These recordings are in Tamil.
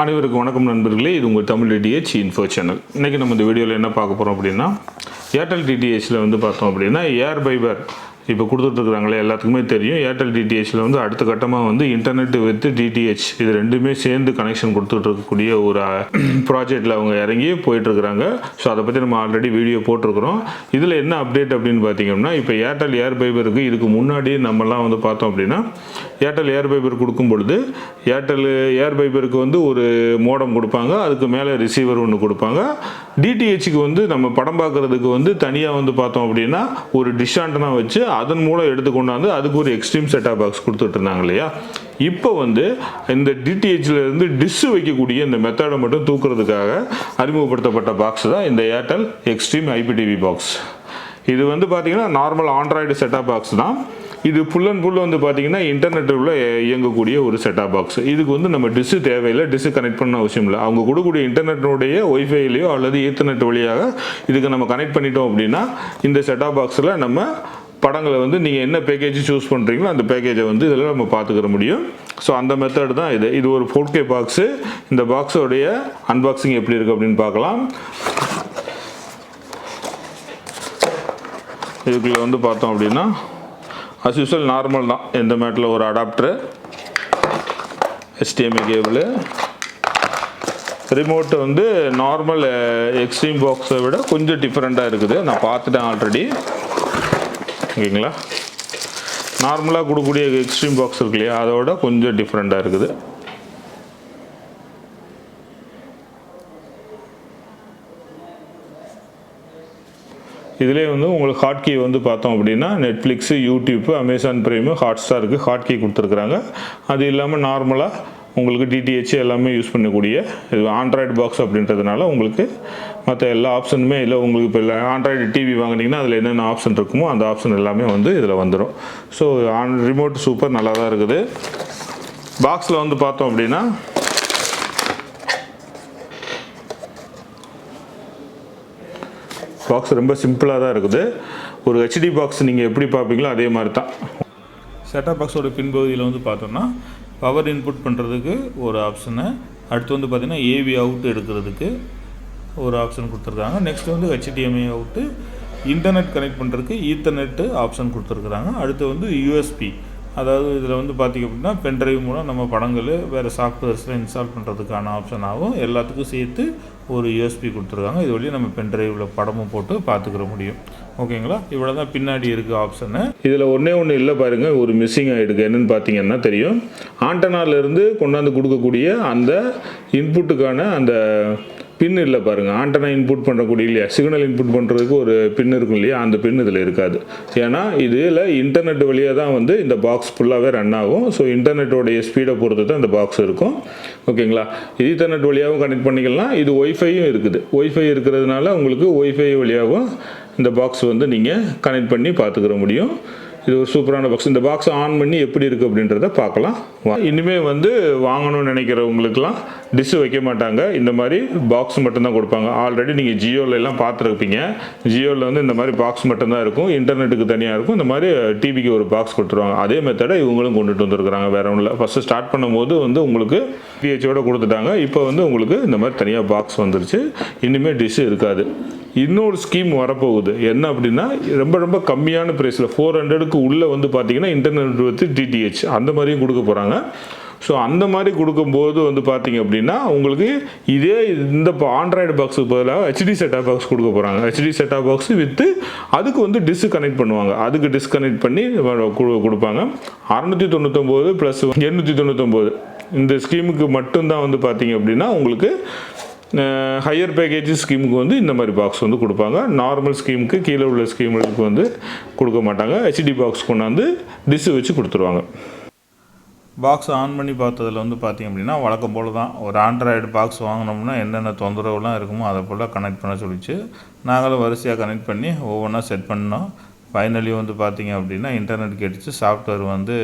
அனைவருக்கும் வணக்கம் நண்பர்களே, இது உங்கள் தமிழ் டிடிஹெச் இன்ஃபோ சேனல். இன்றைக்கி நம்ம இந்த வீடியோவில் என்ன பார்க்க போகிறோம் அப்படின்னா, ஏர்டெல் டிடிஹெச்சில் வந்து பார்த்தோம் அப்படின்னா ஏர் பைபர் இப்போ கொடுத்துட்ருக்குறாங்களே எல்லாத்துக்குமே தெரியும். ஏர்டெல் டிடிஹெச்சில் வந்து அடுத்த கட்டமாக வந்து இன்டர்நெட் வித் டிடிஹெச் இது ரெண்டுமே சேர்ந்து கனெக்ஷன் கொடுத்துட்ருக்கக்கூடிய ஒரு ப்ராஜெக்டில் அவங்க இறங்கி போயிட்டுருக்குறாங்க. ஸோ அதை பற்றி நம்ம ஆல்ரெடி வீடியோ போட்டிருக்கிறோம். இதில் என்ன அப்டேட் அப்படின்னு பார்த்தீங்கன்னா, இப்போ ஏர்டெல் ஏர் பைபருக்கு இதுக்கு முன்னாடி நம்மலாம் வந்து பார்த்தோம் அப்படின்னா, ஏர்டெல் ஏர் பைபர் கொடுக்கும் பொழுது ஏர்டெல் ஏர் பைபருக்கு வந்து ஒரு மோடம் கொடுப்பாங்க, அதுக்கு மேலே ரிசீவர் ஒன்று கொடுப்பாங்க. டிடிஹெச்சுக்கு வந்து நம்ம படம் பார்க்குறதுக்கு வந்து தனியாக வந்து பார்த்தோம் அப்படின்னா ஒரு டிஷ் ஆண்டனா வச்சு அதன் மூலம் எடுத்துக்கொண்டாந்து அதுக்கு ஒரு எக்ஸ்ட்ரீம் செட்டாப் பாக்ஸ் கொடுத்துட்டு இருந்தாங்க இல்லையா. இப்போ வந்து இந்த டிடிஹெச்சில் இருந்து டிஷ் வைக்கக்கூடிய இந்த மெத்தடை மட்டும் தூக்குறதுக்காக அறிமுகப்படுத்தப்பட்ட பாக்ஸ் தான் இந்த ஏர்டெல் எக்ஸ்ட்ரீம் ஐபிடிவி பாக்ஸ். இது வந்து பார்த்தீங்கன்னா நார்மல் ஆண்ட்ராய்டு செட்டாப் பாக்ஸ் தான். இது ஃபுல் அண்ட் ஃபுல் வந்து பார்த்தீங்கன்னா இன்டர்நெட்டில் இயங்கக்கூடிய ஒரு செட்டாப் பாக்ஸ். இதுக்கு வந்து நம்ம டிஷ்ஷு தேவையில்லை, டிஷ்ஷு கனெக்ட் பண்ண அவசியம் இல்லை. அவங்க கொடுக்கக்கூடிய இன்டர்நெட்டினுடைய ஒய்ஃபைலையோ அல்லது ஈத்தர்நெட் வழியாக இதுக்கு நம்ம கனெக்ட் பண்ணிட்டோம் அப்படின்னா இந்த செட்டாப் பாக்ஸில் நம்ம படங்களை வந்து நீங்கள் என்ன பேக்கேஜ் சூஸ் பண்ணுறீங்களோ அந்த பேக்கேஜை வந்து இதில் நம்ம பார்த்துக்கிற முடியும். ஸோ அந்த மெத்தட் தான் இது. இது ஒரு 4K பாக்ஸு. இந்த பாக்ஸோடைய அன்பாக்சிங் எப்படி இருக்குது அப்படின்னு பார்க்கலாம். இதுக்குள்ளே வந்து பார்த்தோம் அப்படின்னா அஸ் யூஸ்வல் நார்மல் தான். இந்த மேட்டில் ஒரு அடாப்டரு, HDMI கேபிள், ரிமோட்டு வந்து நார்மல் எக்ஸ்ட்ரீம் பாக்ஸை விட கொஞ்சம் டிஃப்ரெண்ட்டாக இருக்குது. நான் பார்த்துட்டேன் ஆல்ரெடி. ஓகேங்களா, நார்மலாக கொடுக்கக்கூடிய எக்ஸ்ட்ரீம் பாக்ஸ் இருக்கு இல்லையா, அதோட கொஞ்சம் டிஃப்ரெண்ட்டாக இருக்குது. இதிலே வந்து உங்களுக்கு ஹாட் கீ வந்து பார்த்தோம் அப்படின்னா நெட்ஃப்ளிக்ஸு, யூடியூப்பு, அமேசான் பிரைமு, ஹாட்ஸ்டாருக்கு ஹாட் கீ கொடுத்துருக்குறாங்க. அது இல்லாமல் நார்மலாக உங்களுக்கு டிடிஹெச் எல்லாமே யூஸ் பண்ணக்கூடிய இது ஆண்ட்ராய்டு பாக்ஸ் அப்படின்றதுனால உங்களுக்கு மற்ற எல்லா ஆப்ஷனுமே இல்லை. உங்களுக்கு இப்போ இல்லை ஆண்ட்ராய்டு டிவி வாங்கினீங்கன்னா அதில் என்னென்ன ஆப்ஷன் இருக்குமோ அந்த ஆப்ஷன் எல்லாமே வந்து இதில் வந்துடும். ஸோ ரிமோட் சூப்பர் நல்லா தான் இருக்குது. பாக்ஸில் வந்து பார்த்தோம் அப்படின்னா பாக்ஸ் ரொம்ப சிம்பிளாக தான் இருக்குது. ஒரு ஹெச்டி பாக்ஸ் நீங்கள் எப்படி பார்ப்பீங்களோ அதே மாதிரி தான். செட்டாப் பாக்ஸோட பின்பகுதியில் வந்து பார்த்தோம்னா பவர் இன்புட் பண்ணுறதுக்கு ஒரு ஆப்ஷனு, அடுத்து வந்து பார்த்திங்கன்னா ஏவி அவுட் எடுக்கிறதுக்கு ஒரு ஆப்ஷன் கொடுத்துருக்காங்க. நெக்ஸ்ட் வந்து HDMI அவுட்டு, இன்டர்நெட் கனெக்ட் பண்ணுறதுக்கு ஈத்தர்நெட்டு ஆப்ஷன் கொடுத்துருக்குறாங்க. அடுத்து வந்து USB, அதாவது இதில் வந்து பார்த்திங்க அப்படின்னா பென்ட்ரைவ் மூலம் நம்ம படங்கள் வேறு சாஃப்ட்வேர்ஸில் இன்ஸ்டால் பண்ணுறதுக்கான ஆப்ஷனாகவும் எல்லாத்துக்கும் சேர்த்து ஒரு USB கொடுத்துருக்காங்க. இது வழியாக நம்ம பென்ட்ரைவில் படமும் போட்டு பார்த்துக்கிற முடியும். ஓகேங்களா, இவ்வளோ தான் பின்னாடி இருக்குது ஆப்ஷனு. இதில் ஒன்றே ஒன்று இல்லை பாருங்கள், ஒரு மிஸ்ஸிங் ஆகிடுக்கு. என்னென்னு பார்த்தீங்கன்னா தெரியும், ஆண்டனாலேருந்து கொண்டாந்து கொடுக்கக்கூடிய அந்த இன்புட்டுக்கான அந்த பின் இல்லை பாருங்கள். ஆண்டனா இன்புட் பண்ணக்கூடிய இல்லையா, சிக்னல் இன்புட் பண்ணுறதுக்கு ஒரு பின் இருக்கும் இல்லையா, அந்த பின் இதில் இருக்காது. ஏன்னா இதில் இன்டர்நெட் வழியாக தான் வந்து இந்த பாக்ஸ் ஃபுல்லாகவே ரன் ஆகும். ஸோ இன்டர்நெட்டோடைய ஸ்பீடை பொறுத்து தான் இந்த பாக்ஸ் இருக்கும். ஓகேங்களா, ஈத்தர்நெட் வழியாகவும் கனெக்ட் பண்ணிக்கலாம். இது ஒய்ஃபையும் இருக்குது. ஒய்ஃபை இருக்கிறதுனால உங்களுக்கு ஒய்ஃபை வழியாகவும் இந்த பாக்ஸ் வந்து நீங்கள் கனெக்ட் பண்ணி பார்த்துக்கிற முடியும். இது ஒரு சூப்பரான பாக்ஸ். இந்த பாக்ஸ் ஆன் பண்ணி எப்படி இருக்குது அப்படின்றத பார்க்கலாம். இனிமேல் வந்து வாங்கணும்னு நினைக்கிறவங்களுக்குலாம் டிஷ்ஷு வைக்க மாட்டாங்க, இந்த மாதிரி பாக்ஸ் மட்டும்தான் கொடுப்பாங்க. ஆல்ரெடி நீங்கள் ஜியோலெலாம் பார்த்துருப்பீங்க. ஜியோவில் வந்து இந்த மாதிரி பாக்ஸ் மட்டும்தான் இருக்கும், இன்டர்நெட்டுக்கு தனியாக இருக்கும். இந்த மாதிரி டிவிக்கு ஒரு பாக்ஸ் கொடுத்துருவாங்க. அதே மெத்தடை இவங்களும் கொண்டுட்டு வந்துருக்குறாங்க. வேறு ஒன்றும் இல்லை. ஃபஸ்ட்டு ஸ்டார்ட் பண்ணும்போது வந்து உங்களுக்கு டிஹெச்சோடு கொடுத்துட்டாங்க. இப்போ வந்து உங்களுக்கு இந்த மாதிரி தனியாக பாக்ஸ் வந்துருச்சு. இனிமேல் டிஷ்ஷு இருக்காது. இன்னொரு ஸ்கீம் வரப்போகுது. என்ன அப்படின்னா, ரொம்ப ரொம்ப கம்மியான ப்ரைஸில் 400க்கு உள்ளே வந்து பார்த்தீங்கன்னா இன்டர்நெட் வித் டிடிஹெச் அந்த மாதிரியும் கொடுக்க போகிறாங்க. ஸோ அந்த மாதிரி கொடுக்கும்போது வந்து பார்த்தீங்க அப்படின்னா உங்களுக்கு இதே இந்த ஆண்ட்ராய்டு பாக்ஸுக்கு பதிலாக HD செட்டாப் பாக்ஸ் கொடுக்க போகிறாங்க. HD செட்டாப் பாக்ஸ் வித்து அதுக்கு வந்து டிஷ் கனெக்ட் பண்ணுவாங்க. அதுக்கு டிஸ்கனெக்ட் பண்ணி கொடுப்பாங்க. 699 ப்ளஸ் 899 இந்த ஸ்கீமுக்கு மட்டும்தான் வந்து பார்த்தீங்க அப்படின்னா உங்களுக்கு ஹையர் பேக்கேஜ் ஸ்கீமுக்கு வந்து இந்த மாதிரி பாக்ஸ் வந்து கொடுப்பாங்க. நார்மல் ஸ்கீமுக்கு கீழே உள்ள ஸ்கீமுக்கு வந்து கொடுக்க மாட்டாங்க. HD பாக்ஸ் கொண்டாந்து டிஷ்ஷு வச்சு கொடுத்துருவாங்க. பாக்ஸ் ஆன் பண்ணி பார்த்ததில் வந்து பார்த்திங்க அப்படின்னா வழக்கம் போல் தான். ஒரு ஆண்ட்ராய்டு பாக்ஸ் வாங்கினோம்னா என்னென்ன தொந்தரவுலாம் இருக்குமோ அதை போல் கனெக்ட் பண்ண சொல்லிச்சு. நாங்களும் வரிசையாக கனெக்ட் பண்ணி ஒவ்வொன்றா செட் பண்ணோம். ஃபைனலி வந்து பார்த்திங்க அப்படின்னா இன்டர்நெட் கேட்டுச்சு, சாஃப்ட்வேர் வந்து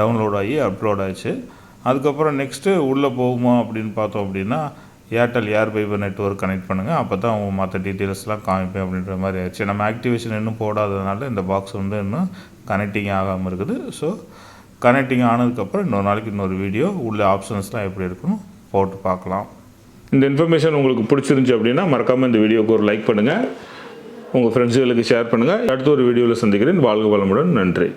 டவுன்லோட் ஆகி அப்லோட் ஆச்சு. அதுக்கப்புறம் நெக்ஸ்ட்டு உள்ளே போகுமா அப்படின்னு பார்த்தோம் அப்படின்னா Airtel air fiber network connect பண்ணுங்கள், அப்போ தான் அவங்க மற்ற டீட்டெயில்ஸ்லாம் காமிப்பேன் அப்படின்ற மாதிரி ஆச்சு. நம்ம ஆக்டிவேஷன் இன்னும் போடாததுனால இந்த பாக்ஸ் வந்து இன்னும் கனெக்டிங் ஆகாமல் இருக்குது. ஸோ கனெக்டிங் ஆனதுக்கப்புறம் இன்னொரு நாளைக்கு இன்னொரு வீடியோ உள்ள ஆப்ஷன்ஸ்லாம் எப்படி இருக்குன்னு போட்டு பார்க்கலாம். இந்த இன்ஃபர்மேஷன் உங்களுக்கு பிடிச்சிருந்துச்சி அப்படின்னா மறக்காமல் இந்த வீடியோவுக்கு ஒரு லைக் பண்ணுங்கள், உங்கள் ஃப்ரெண்ட்ஸுகளுக்கு ஷேர் பண்ணுங்கள். அடுத்த ஒரு வீடியோவில் சந்திக்கிறேன். வாழ்க வளமுடன். நன்றி.